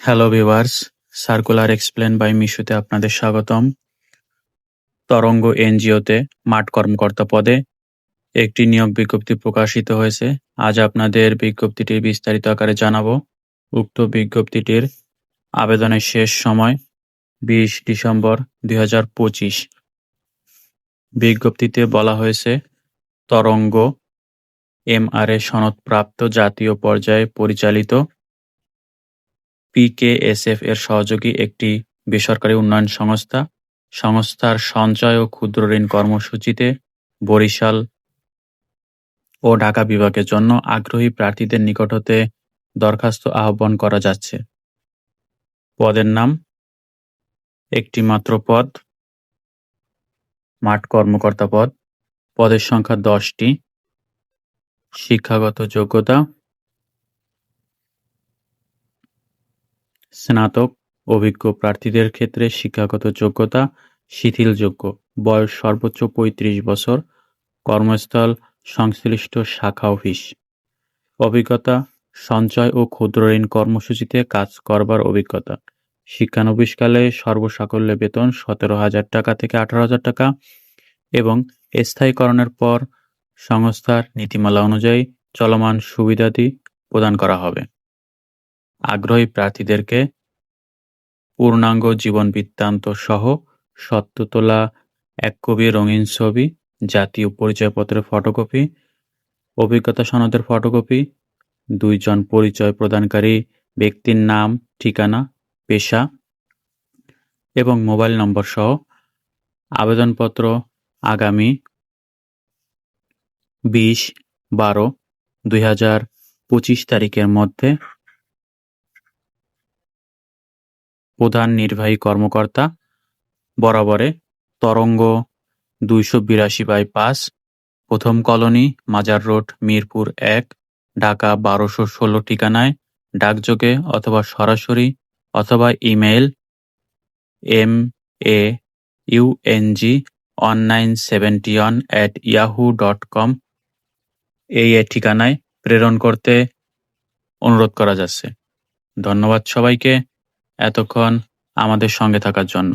Hello viewers, circular explain by মিশুতে আপনাদের স্বাগতম। তরঙ্গ এনজিওতে মাঠ কর্মকর্তা পদে একটি নিয়োগ বিজ্ঞপ্তি প্রকাশিত হয়েছে। আজ আপনাদের বিজ্ঞপ্তিটির বিস্তারিত আকারে জানাবো। উক্ত বিজ্ঞপ্তিটির আবেদনের শেষ সময় 20 ডিসেম্বর 2025। বিজ্ঞপ্তিতে বলা হয়েছে, তরঙ্গ এমআরএ সনদপ্রাপ্ত জাতীয় পর্যায়ে পরিচালিত পিকেএসএফ এর সহযোগী একটি বেসরকারি উন্নয়ন সংস্থা। সংস্থার সঞ্চয় ও ক্ষুদ্র ঋণ কর্মসূচিতে বরিশাল ও ঢাকা বিভাগের জন্য আগ্রহী প্রার্থীদের নিকট হতে দরখাস্ত আহ্বান করা যাচ্ছে। পদের নাম একটি মাত্র পদ, মাঠ কর্মকর্তা পদ। পদের সংখ্যা 10টি। শিক্ষাগত যোগ্যতা স্নাতক। অভিজ্ঞ প্রার্থীদের ক্ষেত্রে শিক্ষাগত যোগ্যতা শিথিলযোগ্য। বয়স সর্বোচ্চ 35 বছর। কর্মস্থল সংশ্লিষ্ট শাখা অফিস। অভিজ্ঞতা সঞ্চয় ও ক্ষুদ্র ঋণ কর্মসূচিতে কাজ করবার অভিজ্ঞতা। শিক্ষানবিশকালে সর্বসাকল্যে বেতন 17,000 টাকা থেকে 18,000 টাকা এবং স্থায়ীকরণের পর সংস্থার নীতিমালা অনুযায়ী চলমান সুবিধাদি প্রদান করা হবে। আগ্রহী প্রার্থীদেরকে পূর্ণাঙ্গ জীবন বৃত্তান্ত সহ সত্য তোলা 1 কপি রঙিন ছবি, জাতীয় পরিচয়পত্রের ফটোকপি, অভিজ্ঞতা সনদের ফটোকপি, 2 জন পরিচয় প্রদানকারী ব্যক্তির নাম, ঠিকানা, পেশা এবং মোবাইল নম্বর সহ আবেদনপত্র আগামী 20/12/2025 তারিখের মধ্যে প্রধান নির্বাহী কর্মকর্তা বরাবরে তরঙ্গ 282/5, প্রথম কলোনি, মাজার রোড, মিরপুর 1, ঢাকা 1216 ঠিকানায় ডাকযোগে অথবা সরাসরি অথবা ইমেইল maung1971@yahoo.com এই ঠিকানায় প্রেরণ করতে অনুরোধ করা যাচ্ছে। ধন্যবাদ সবাইকে এতক্ষণ আমাদের সঙ্গে থাকার জন্য।